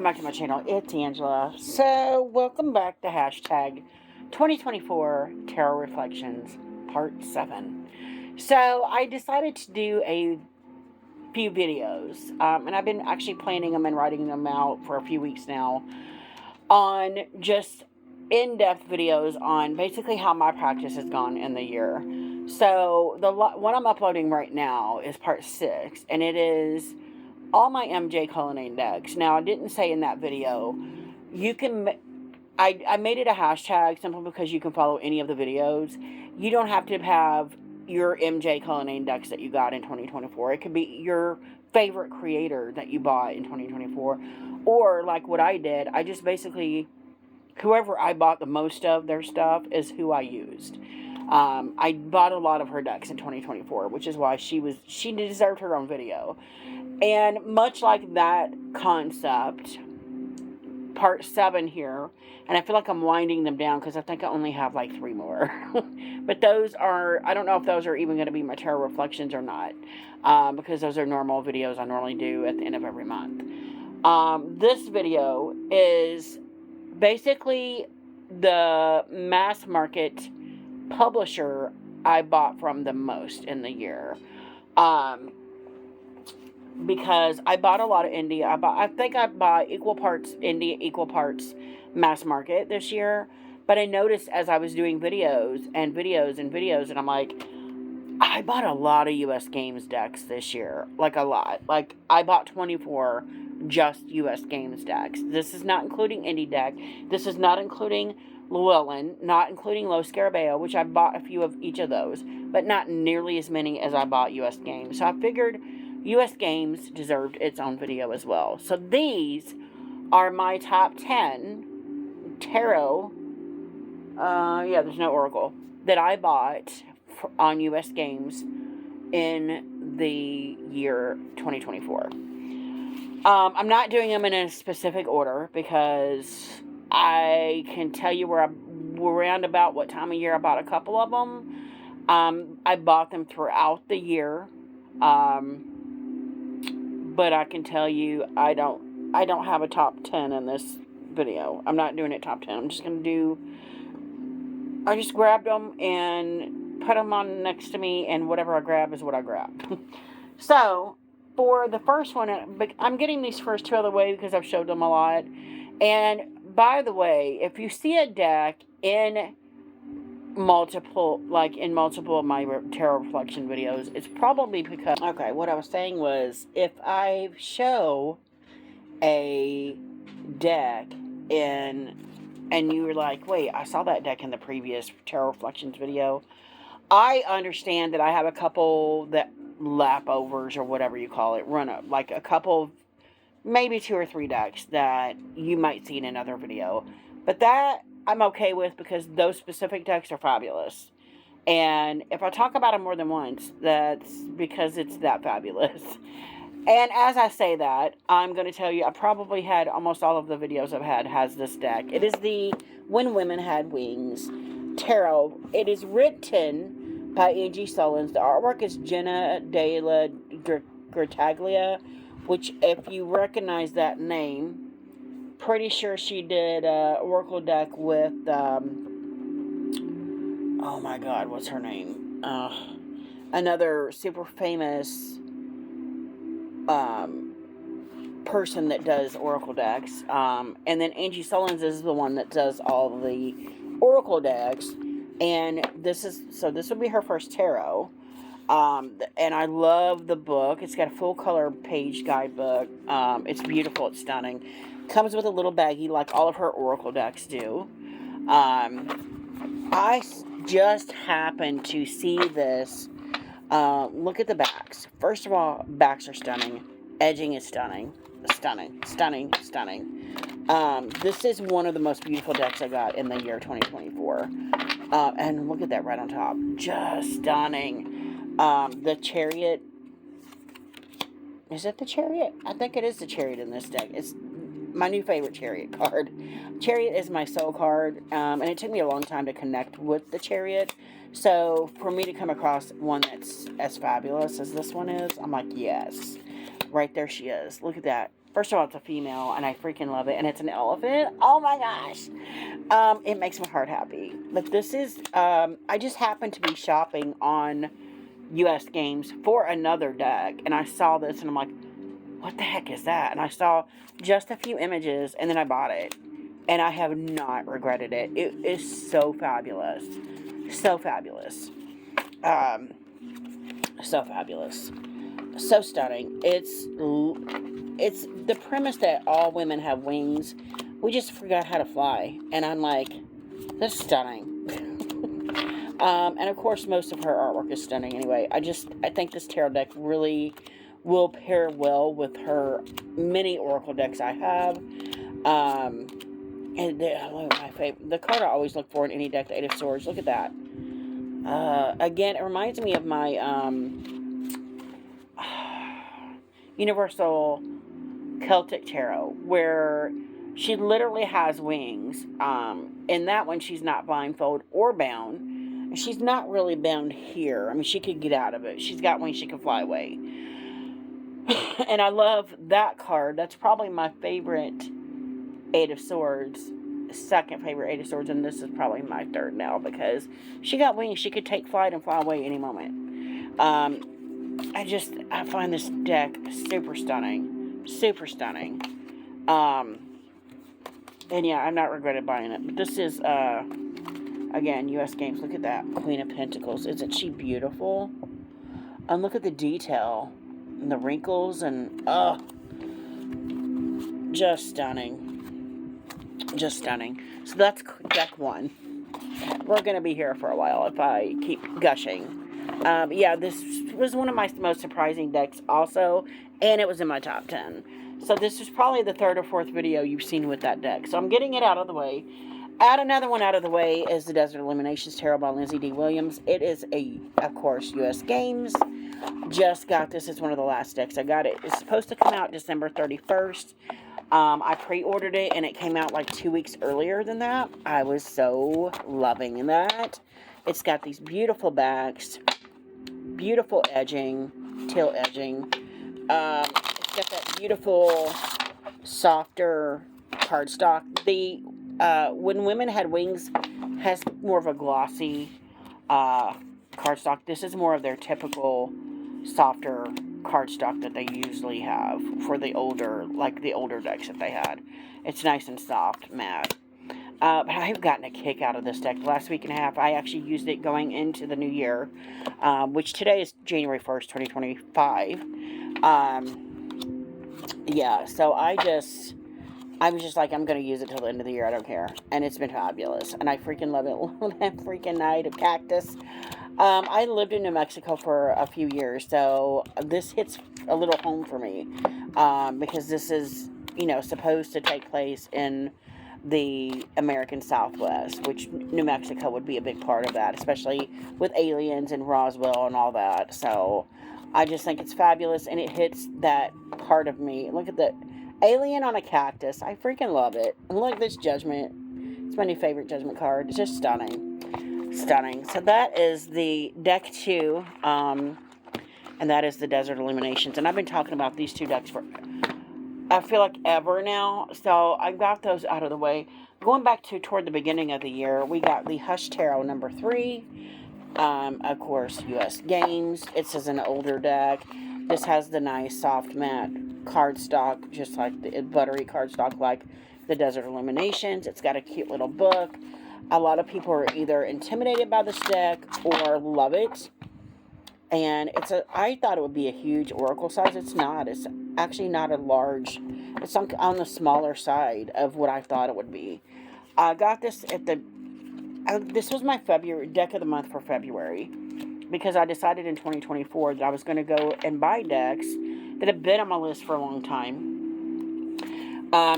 welcome back to my channel. It's Angela. So, welcome back to hashtag 2024 Tarot Reflections Part 7. So, I decided to do a few videos, and I've been actually planning them and writing them out for a few weeks now, on just in-depth videos on basically how my practice has gone in the year. So, the one I'm uploading right now is Part 6, and it is all my MJ Cullinane decks. Now, I didn't say in that video, you can, I made it a hashtag simply because you can follow any of the videos. You don't have to have your MJ Cullinane decks that you got in 2024. It could be your favorite creator that you bought in 2024. Or, like what I did, I just basically, whoever I bought the most of their stuff is who I used. I bought a lot of her decks in 2024, which is why she deserved her own video. And much like that concept, part 7 here, and I feel like I'm winding them down because I think I only have like 3 more. But those are, I don't know if those are even going to be my tarot reflections or not, because those are normal videos I normally do at the end of every month. This video is basically the mass market publisher I bought from the most in the year. Because I bought a lot of indie. I think I bought equal parts indie, equal parts mass market this year. But I noticed as I was doing videos, and I'm like, I bought a lot of US Games decks this year. Like, a lot. Like, I bought 24 just US Games decks. This is not including indie deck. This is not including Llewellyn, not including Los Scarabeo, which I bought a few of each of those, but not nearly as many as I bought US Games. So I figured US Games deserved its own video as well. So these are my top 10 tarot, there's no oracle, that I bought on US Games in the year 2024. I'm not doing them in a specific order because I can tell you around about what time of year I bought a couple of them. I bought them throughout the year. But I can tell you, I don't have a top 10 in this video. I'm not doing it top 10. I'm just going to do, I just grabbed them and put them on next to me, and whatever I grab is what I grab. So, for the first one, I'm getting these first 2 out of the way because I've showed them a lot. And, by the way, if you see a deck in multiple of my tarot reflection videos, it's probably because, okay, what I was saying was, if I show a deck and you were like, wait, I saw that deck in the previous tarot reflections video, I understand that I have a couple that lap overs, or whatever you call it, run up, like a couple, maybe 2 or 3 decks that you might see in another video, but that I'm okay with because those specific decks are fabulous. And if I talk about them more than once, that's because it's that fabulous. And as I say that, I'm going to tell you, I probably had almost all of the videos I've had has this deck. It is the When Women Had Wings Tarot. It is written by Angie Sullins. The artwork is Jenna de la Grataglia, which, if you recognize that name, pretty sure she did Oracle deck with, oh my god, what's her name? Another super famous person that does Oracle decks. And then Angie Sullins is the one that does all the Oracle decks. And this will be her first tarot. And I love the book. It's got a full color page guidebook. It's beautiful. It's stunning. Comes with a little baggie like all of her Oracle decks do. I just happened to see this. Look at the backs. First of all, backs are stunning. Edging is stunning. Stunning. Stunning. Stunning. This is one of the most beautiful decks I got in the year 2024. And look at that right on top. Just stunning. The Chariot. Is it the Chariot? I think it is the Chariot in this deck. It's my new favorite Chariot card. Chariot is my soul card, and it took me a long time to connect with the Chariot. So, for me to come across one that's as fabulous as this one is, I'm like, yes. Right there she is. Look at that. First of all, it's a female, and I freaking love it. And it's an elephant. Oh my gosh. It makes my heart happy. But this is, I just happened to be shopping on US Games for another deck. And I saw this, and I'm like, what the heck is that? And I saw just a few images, and then I bought it. And I have not regretted it. It is so fabulous. So fabulous. So fabulous. So stunning. It's the premise that all women have wings. We just forgot how to fly. And I'm like, that's stunning. And of course, most of her artwork is stunning anyway. I think this tarot deck really will pair well with her many oracle decks I have. And my favorite, the card I always look for in any deck, the Eight of Swords. Look at that. Again, it reminds me of my Universal Celtic Tarot, where she literally has wings. In that one, she's not blindfolded or bound. She's not really bound here. I mean, she could get out of it. She's got wings, she can fly away. And I love that card. That's probably my favorite Eight of Swords. Second favorite Eight of Swords, and this is probably my third now, because she got wings. She could take flight and fly away any moment. I find this deck super stunning. Super stunning. And yeah, I'm not regretted buying it. But this is, again, US Games. Look at that. Queen of Pentacles. Isn't she beautiful? And look at the detail. And the wrinkles and, just stunning. Just stunning. So that's deck one. We're going to be here for a while if I keep gushing. Yeah, this was one of my most surprising decks also, and it was in my top 10. So this is probably the third or fourth video you've seen with that deck. So I'm getting it out of the way. Add another one out of the way is the Desert Illuminations Tarot by Lindsay D. Williams. It is, of course, US Games. Just got this. It's one of the last decks I got. It's supposed to come out December 31st. I pre-ordered it, and it came out like 2 weeks earlier than that. I was so loving that. It's got these beautiful backs, beautiful edging, tail edging. It's got that beautiful, softer cardstock. When Women Had Wings has more of a glossy cardstock. This is more of their typical softer cardstock that they usually have for the older decks that they had. It's nice and soft, matte. But I've gotten a kick out of this deck. The last week and a half, I actually used it going into the new year, which today is January 1st, 2025. Yeah, so I was just like, I'm going to use it till the end of the year. I don't care. And it's been fabulous. And I freaking love it. That freaking Night of Cactus. I lived in New Mexico for a few years, so this hits a little home for me, because this is, supposed to take place in the American Southwest, which New Mexico would be a big part of that, especially with aliens and Roswell and all that. So I just think it's fabulous, and it hits that part of me. Look at the alien on a cactus. I freaking love it. And look at this Judgment. It's my new favorite Judgment card. It's just stunning. Stunning. So that is the deck 2, and that is the Desert Illuminations. And I've been talking about these two decks for, I feel like, ever now. So I got those out of the way. Going back to toward the beginning of the year, we got the Hush Tarot number 3. Of course, US Games. It's as an older deck. This has the nice soft matte cardstock, just like the buttery cardstock like the Desert Illuminations. It's got a cute little book. A lot of people are either intimidated by this deck or love it. And I thought it would be a huge oracle size. It's not. It's actually not a large. It's on the smaller side of what I thought it would be. I got this at this was my February deck of the month for February, because I decided in 2024 that I was going to go and buy decks that have been on my list for a long time.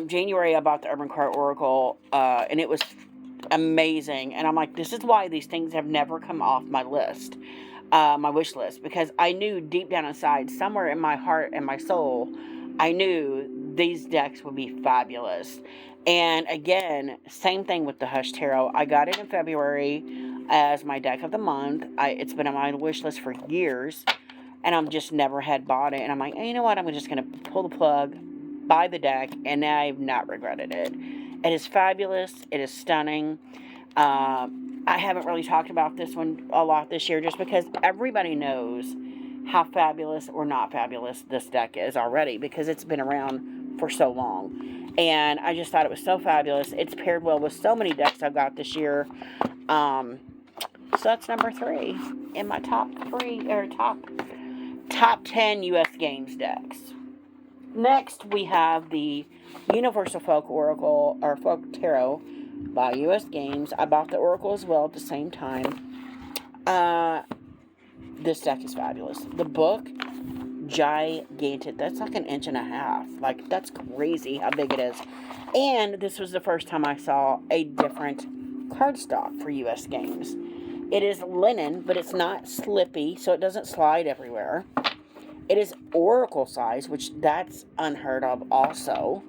January, I bought the Urban Card Oracle, and it was amazing. And I'm like, this is why these things have never come off my list, my wish list, because I knew deep down inside, somewhere in my heart and my soul, I knew these decks would be fabulous. And again, same thing with the Hush Tarot. I got it in February as my deck of the month. It's been on my wish list for years, and I've just never had bought it. And I'm like, hey, you know what? I'm just going to pull the plug buy the deck, and I've not regretted it. It is fabulous. It is stunning. I haven't really talked about this one a lot this year just because everybody knows how fabulous or not fabulous this deck is already because it's been around for so long. And I just thought it was so fabulous. It's paired well with so many decks I've got this year. So that's number 3 in my top 10 U.S. Games decks. Next, we have the Universal Folk Oracle, or Folk Tarot by U.S. Games. I bought the Oracle as well at the same time. This deck is fabulous. The book, gigantic. That's like 1.5 inches. Like, that's crazy how big it is. And this was the first time I saw a different cardstock for U.S. Games. It is linen, but it's not slippy, so it doesn't slide everywhere. It is Oracle size, which that's unheard of also.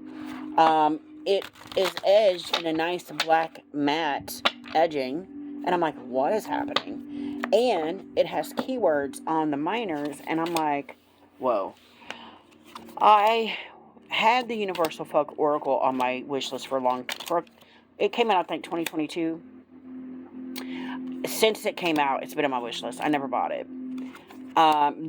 It is edged in a nice black matte edging. And I'm like, what is happening? And it has keywords on the minors. And I'm like, whoa. I had the Universal Folk Oracle on my wish list it came out, I think, 2022. Since it came out, it's been on my wish list. I never bought it.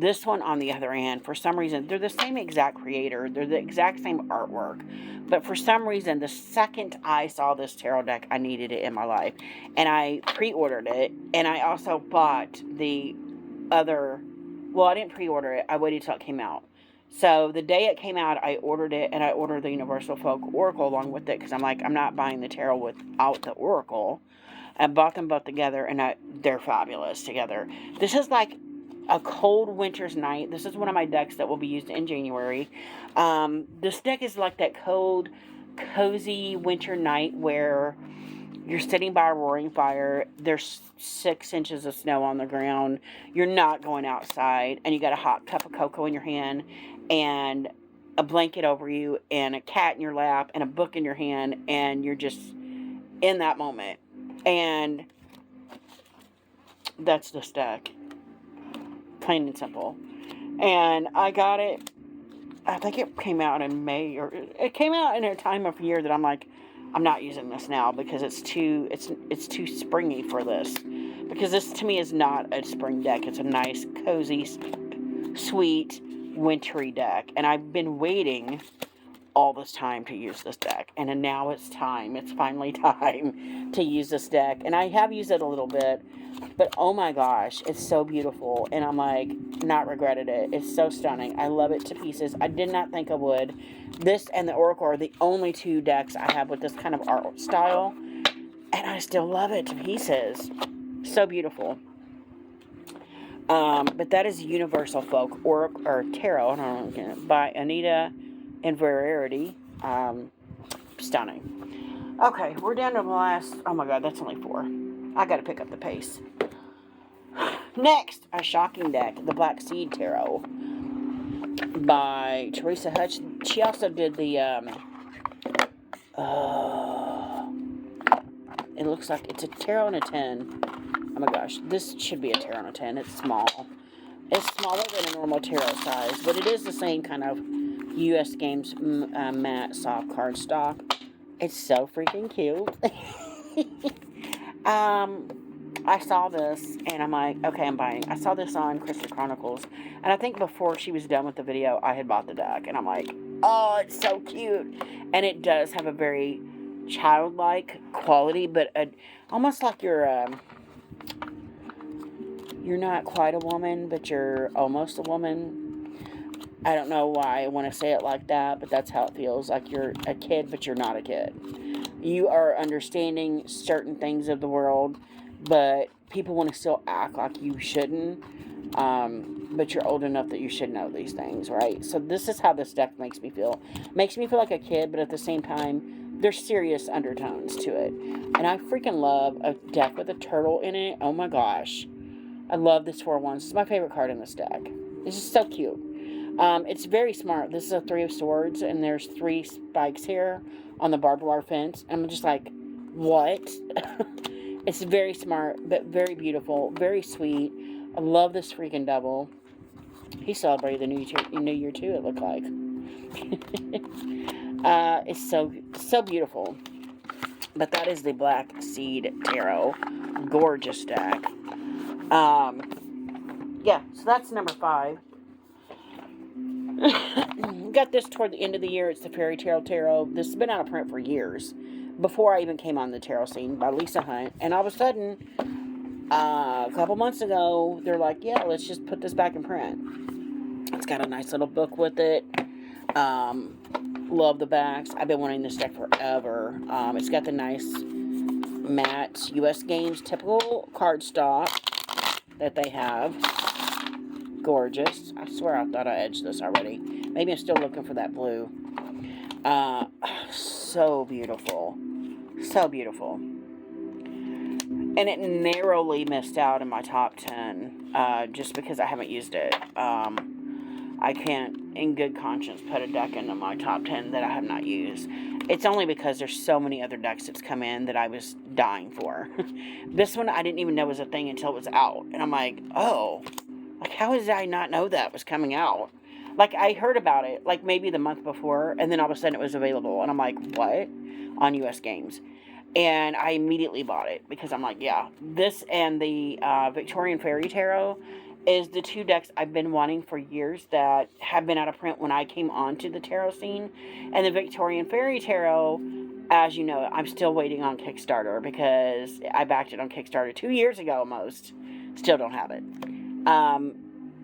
This one, on the other hand, for some reason, they're the same exact creator. They're the exact same artwork. But for some reason, the second I saw this tarot deck, I needed it in my life. And I pre-ordered it. And I also bought the other... Well, I didn't pre-order it. I waited till it came out. So the day it came out, I ordered it. And I ordered the Universal Folk Oracle along with it. Because I'm like, I'm not buying the tarot without the Oracle. I bought them both together. And they're fabulous together. This is like a cold winter's night. This is one of my decks that will be used in January. This deck is like that cold, cozy winter night where you're sitting by a roaring fire. There's 6 inches of snow on the ground. You're not going outside. And you got a hot cup of cocoa in your hand and a blanket over you and a cat in your lap and a book in your hand. And you're just in that moment. And that's this deck. Plain and simple. And I got it, I think it came out in May, or it came out in a time of year that I'm like, I'm not using this now because it's too springy for this. Because this to me is not a spring deck. It's a nice, cozy, sweet, wintry deck. And I've been waiting all this time to use this deck. And now it's time. It's finally time to use this deck. And I have used it a little bit. But oh my gosh, it's so beautiful. And I'm like, not regretted it. It's so stunning. I love it to pieces. I did not think I would. This and the Oracle are the only 2 decks I have with this kind of art style. And I still love it to pieces. So beautiful. But that is Universal Folk Oracle, or Tarot, I don't know, by Anita and Verity. Stunning. Okay, we're down to the last... Oh my god, that's only 4. I gotta pick up the pace. Next, a shocking deck, the Black Seed Tarot by Teresa Hutch. She also did the, it looks like it's a tarot and a 10. Oh my gosh, this should be a tarot and a 10. It's small. It's smaller than a normal tarot size, but it is the same kind of U.S. Games matte soft cardstock. It's so freaking cute. I saw this, and I'm like, okay, I'm buying. I saw this on Crystal Chronicles, and I think before she was done with the video, I had bought the deck, and I'm like, oh, it's so cute. And it does have a very childlike quality, but almost like you're not quite a woman, but you're almost a woman. I don't know why I want to say it like that, but that's how it feels. Like you're a kid, but you're not a kid. You are understanding certain things of the world, but people want to still act like you shouldn't. But you're old enough that you should know these things, right? So this is how this deck makes me feel. Makes me feel like a kid, but at the same time, there's serious undertones to it. And I freaking love a deck with a turtle in it. Oh my gosh. I love this 4-1. This is my favorite card in this deck. It's just so cute. It's very smart. This is a 3 of Swords, and there's 3 spikes here on the barbed wire fence. And I'm just like, what? It's very smart, but very beautiful, very sweet. I love this freaking devil. He celebrated the New Year too, it looked like. It's so beautiful. But that is the Black Seed Tarot. Gorgeous deck. Yeah, so that's number 5. Got this toward the end of the year. It's the Fairy Tale Tarot. This has been out of print for years. Before I even came on the tarot scene, by Lisa Hunt. And all of a sudden, a couple months ago, they're like, yeah, let's just put this back in print. It's got a nice little book with it. Love the backs. I've been wanting this deck forever. It's got the nice matte US Games typical cardstock that they have. Gorgeous. I swear I thought I edged this already. Maybe I'm still looking for that blue. So beautiful. So beautiful. And it narrowly missed out in my top 10 just because I haven't used it. I can't, in good conscience, put a deck into my top 10 that I have not used. It's only because there's so many other decks that's come in that I was dying for. This one I didn't even know was a thing until it was out. And I'm like, oh, like how did I not know that was coming out? Like I heard about it like maybe the month before, and then all of a sudden it was available. And I'm like, what? On US Games. And I immediately bought it because I'm like, yeah, this and the Victorian Fairy Tarot is the 2 decks I've been wanting for years that have been out of print when I came onto the tarot scene. And the Victorian Fairy Tarot, as you know, I'm still waiting on Kickstarter because I backed it on Kickstarter 2 years ago almost. Still don't have it.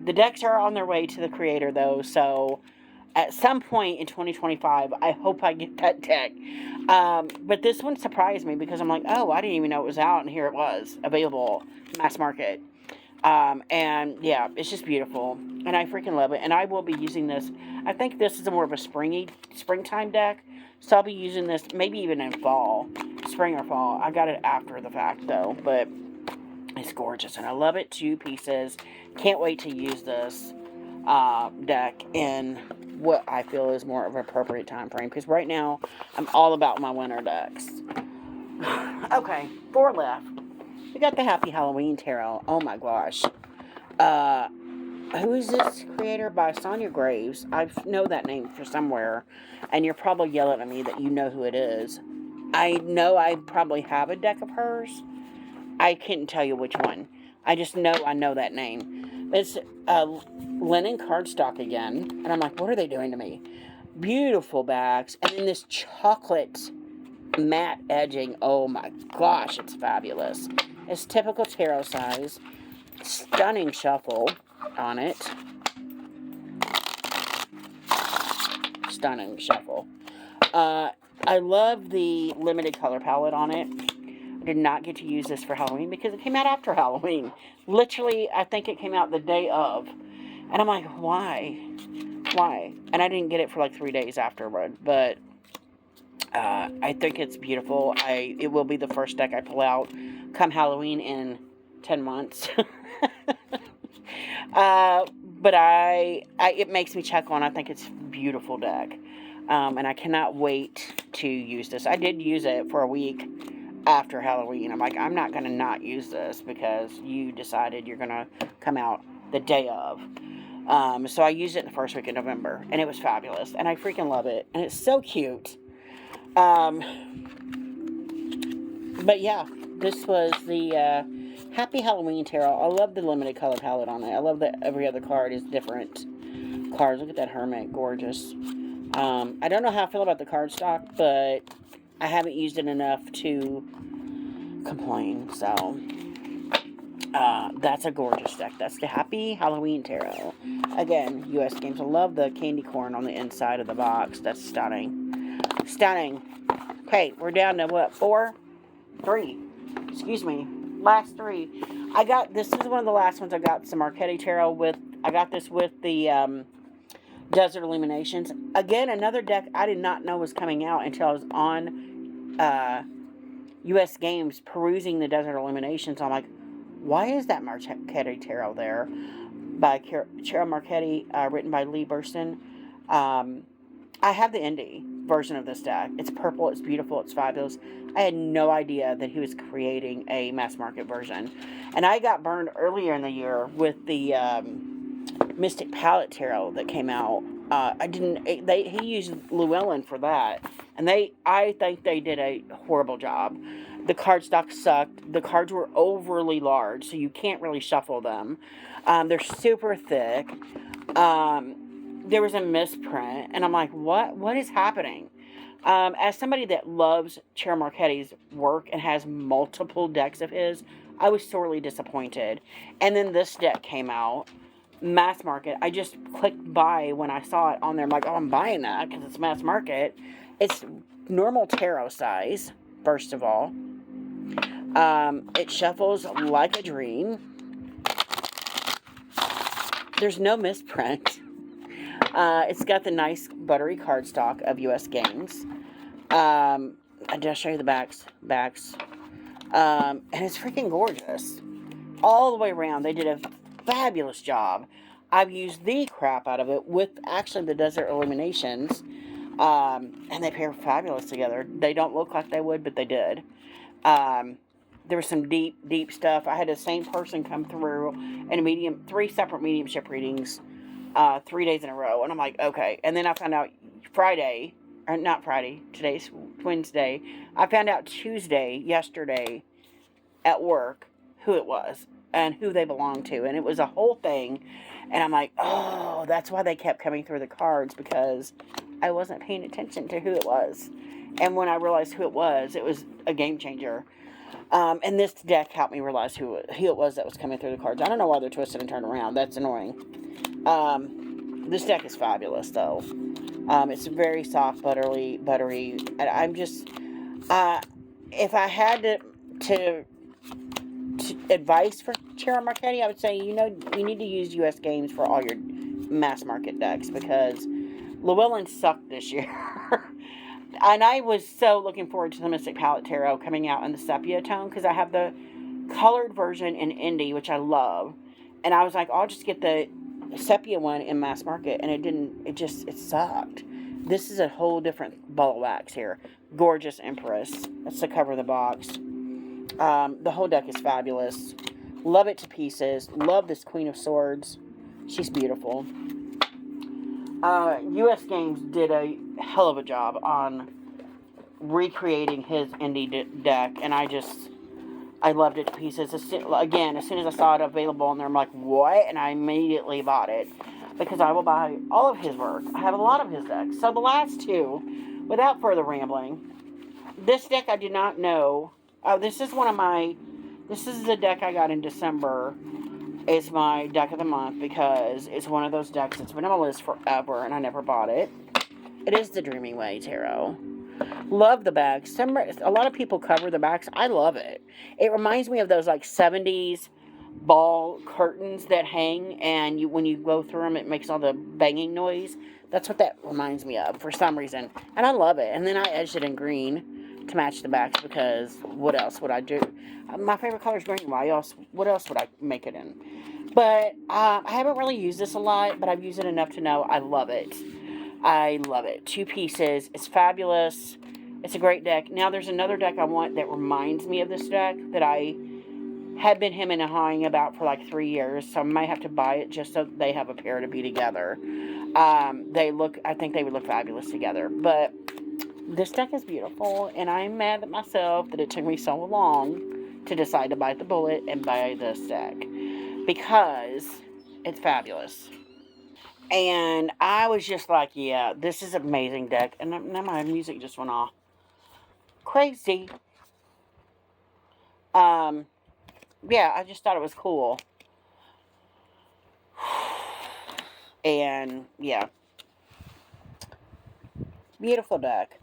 The decks are on their way to the creator though, so at some point in 2025, I hope I get that deck. But this one surprised me because I'm like, oh, I didn't even know it was out, and here it was, available, mass market. And yeah, it's just beautiful, and I freaking love it, and I will be using this. I think this is more of a springtime deck, so I'll be using this maybe even in fall, spring or fall. I got it after the fact, though, but it's gorgeous, and I love it. 2 pieces. Can't wait to use this deck in what I feel is more of an appropriate time frame, because right now I'm all about my winter decks. Okay, 4 left. We got the Happy Halloween Tarot. Oh my gosh. Who is this creator? By Sonia Graves. I know that name for somewhere, and you're probably yelling at me that you know who it is. I know I probably have a deck of hers. I couldn't tell you which one. I just know I know that name. It's linen cardstock again. And I'm like, what are they doing to me? Beautiful backs. And then this chocolate matte edging. Oh my gosh, it's fabulous. It's typical tarot size. Stunning shuffle on it. Stunning shuffle. I love the limited color palette on it. I did not get to use this for Halloween because it came out after Halloween. Literally, I think it came out the day of. And I'm like, why? Why? And I didn't get it for like 3 days afterward. But I think it's beautiful. It will be the first deck I pull out come Halloween in 10 months. But it makes me check on. I think it's a beautiful deck. And I cannot wait to use this. I did use it for a week after Halloween. I'm like, I'm not going to not use this because you decided you're going to come out the day of. So I used it in the first week of November, and it was fabulous, and I freaking love it, and it's so cute. But yeah, this was the Happy Halloween Tarot. I love the limited color palette on it. I love that every other card is different cards. Look at that Hermit, gorgeous. I don't know how I feel about the cardstock, but I haven't used it enough to complain, so that's a gorgeous deck. That's the Happy Halloween Tarot. Again, US Games. I love the candy corn on the inside of the box. That's stunning. Stunning. Okay, we're down to what? 4? 3. Excuse me. Last 3. This is one of the last ones I got some Marquetti Tarot with. I got this with the Desert Illuminations. Again, another deck I did not know was coming out until I was on US Games perusing the Desert Illuminations. I'm like, why is that Marquetti Tarot there? By Chiara Marchetti, written by Lee Burston. I have the indie version of this deck. It's purple, it's beautiful, it's fabulous. I had no idea that he was creating a mass market version. And I got burned earlier in the year with the Mystic Palette Tarot that came out I didn't. He used Llewellyn for that, and I think they did a horrible job. The cardstock sucked. The cards were overly large, so you can't really shuffle them. They're super thick. There was a misprint, and I'm like, what? What is happening? As somebody that loves Chair Marchetti's work and has multiple decks of his, I was sorely disappointed. And then this deck came out, mass market. I just clicked buy when I saw it on there. I'm like, oh, I'm buying that because it's mass market. It's normal tarot size, first of all. It shuffles like a dream. There's no misprint. It's got the nice buttery cardstock of U.S. games. I'll show you the backs. And it's freaking gorgeous. All the way around, they did a fabulous job. I've used the crap out of it with actually the Desert Illuminations. And they pair fabulous together. They don't look like they would, but they did. There was some deep stuff. I had the same person come through in 3 separate mediumship readings, 3 days in a row. And I'm like, okay. And then I found out today's Wednesday. I found out yesterday, at work, who it was and who they belonged to. And it was a whole thing. And I'm like, oh, that's why they kept coming through the cards, because I wasn't paying attention to who it was. And when I realized who it was a game changer. And this deck helped me realize who it was that was coming through the cards. I don't know why they're twisted and turned around. That's annoying. This deck is fabulous, though. It's very soft, buttery. And I'm just, if I had to advice for Chair Marchetti, I would say, you need to use U.S. games for all your mass market decks, because Llewellyn sucked this year. And I was so looking forward to the Mystic Palette Tarot coming out in the sepia tone, because I have the colored version in Indie, which I love. And I was like, I'll just get the sepia one in mass market, and it sucked. This is a whole different ball of wax here. Gorgeous Empress. That's the cover of the box. The whole deck is fabulous. Love it to pieces. Love this Queen of Swords. She's beautiful. U.S. Games did a hell of a job on recreating his indie deck, and I loved it to pieces. As soon as I saw it available on there, I'm like, what? And I immediately bought it, because I will buy all of his work. I have a lot of his decks. So the last two, without further rambling, this deck I did not know. This is the deck I got in December. It's my deck of the month, because it's one of those decks that's been on my list forever, and I never bought it. It is the Dreaming Way Tarot. Love the backs. A lot of people cover the backs. I love it. It reminds me of those like 70s ball curtains that hang, and when you go through them, it makes all the banging noise. That's what that reminds me of for some reason, and I love it. And then I edged it in green to match the backs, because what else would I do? My favorite color is green. What else would I make it in? But I haven't really used this a lot, but I've used it enough to know I love it. I love it. 2 pieces. It's fabulous. It's a great deck. Now, there's another deck I want that reminds me of this deck that I had been hemming and hawing about for like 3 years, so I might have to buy it just so they have a pair to be together. I think they would look fabulous together. But this deck is beautiful, and I'm mad at myself that it took me so long to decide to bite the bullet and buy this deck, because it's fabulous. And I was just like, yeah, this is an amazing deck. And now my music just went off. Crazy. Yeah, I just thought it was cool. And, yeah. Beautiful deck.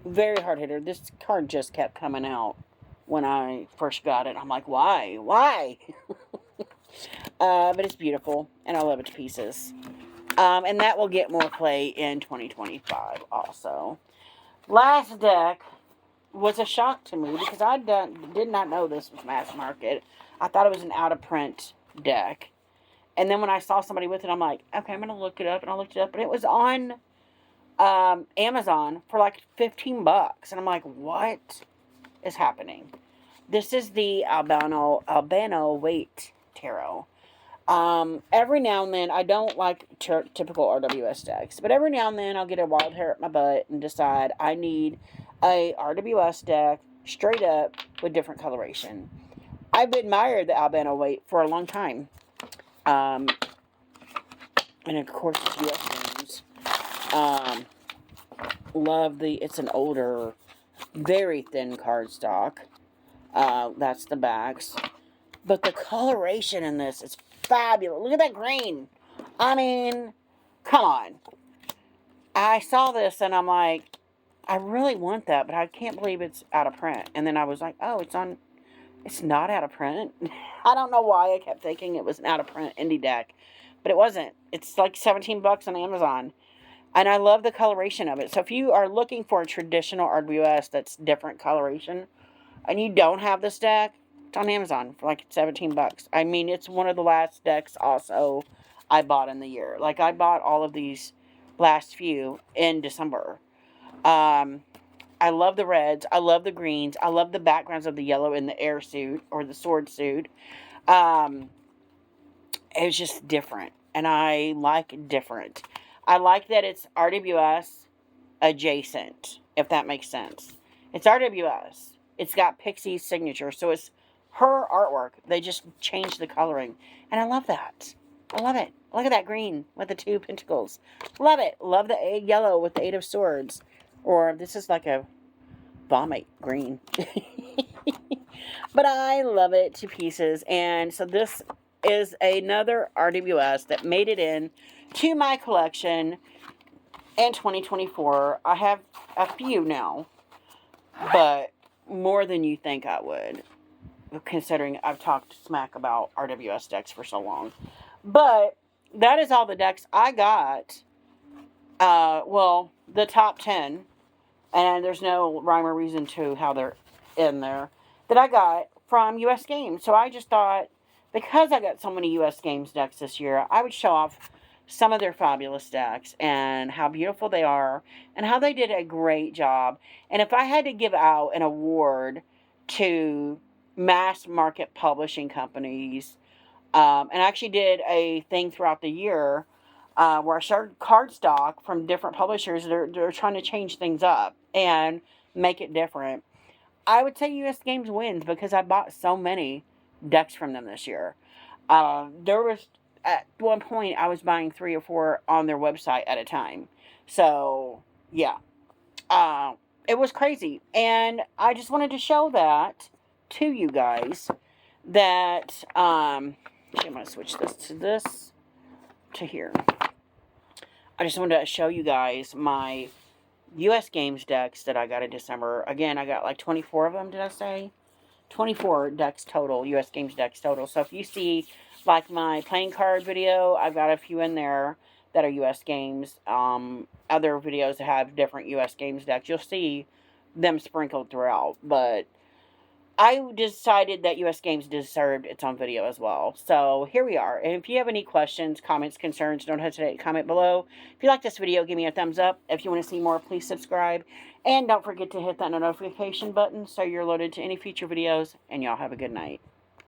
Very hard hitter. This card just kept coming out when I first got it. I'm like, why? Why? But it's beautiful, and I love it to pieces. And that will get more play in 2025 also. Last deck was a shock to me, because I did not know this was mass market. I thought it was an out-of-print deck. And then when I saw somebody with it, I'm like, okay, I'm going to look it up. And I looked it up, and it was on Amazon for like $15. And I'm like, what is happening? This is the Albano Weight Tarot. Every now and then, I don't like typical RWS decks, but every now and then I'll get a wild hair at my butt and decide I need a RWS deck straight up with different coloration. I've admired the Albano weight for a long time. And of course, it's US games. Love it's an older, very thin cardstock. That's the backs. But the coloration in this is fabulous. Look at that green. I mean, come on. I saw this and I'm like, I really want that, but I can't believe it's out of print. And then I was like, oh, it's not out of print. I don't know why I kept thinking it was an out of print indie deck, but it wasn't. It's like $17 on Amazon. And I love the coloration of it. So if you are looking for a traditional RWS that's different coloration, and you don't have this deck, it's on Amazon for like $17. I mean, it's one of the last decks also I bought in the year. Like, I bought all of these last few in December. I love the reds. I love the greens. I love the backgrounds of the yellow in the air suit or the sword suit. It's just different. And I like different. I like that it's RWS adjacent, if that makes sense. It's RWS. It's got Pixie's signature, so it's her artwork. They just changed the coloring. And I love that. I love it. Look at that green with the 2 pentacles. Love it. Love the yellow with the 8 of swords. Or this is like a vomit green. But I love it to pieces. And so this is another RWS that made it in to my collection in 2024. I have a few now, but more than you think I would, considering I've talked smack about RWS decks for so long. But that is all the decks I got. Well, the top 10, and there's no rhyme or reason to how they're in there, that I got from US Games. So I just thought, because I got so many US Games decks this year, I would show off some of their fabulous decks and how beautiful they are and how they did a great job. And if I had to give out an award to mass market publishing companies, and I actually did a thing throughout the year where I shared cardstock from different publishers. They're trying to change things up and make it different. I would say US Games wins because I bought so many decks from them this year. There was, at one point, I was buying 3 or 4 on their website at a time. So, yeah. It was crazy. And I just wanted to show that to you guys. That, I'm going to switch this to here. I just wanted to show you guys my US Games decks that I got in December. Again, I got like 24 of them, did I say? 24 decks total, US Games decks total. So if you see, like, my playing card video, I've got a few in there that are US Games. Other videos that have different US Games decks, you'll see them sprinkled throughout. But I decided that US Games deserved its own video as well. So here we are. And if you have any questions, comments, concerns, don't hesitate to comment below. If you like this video, give me a thumbs up. If you want to see more, please subscribe. And don't forget to hit that notification button so you're alerted to any future videos. And y'all have a good night.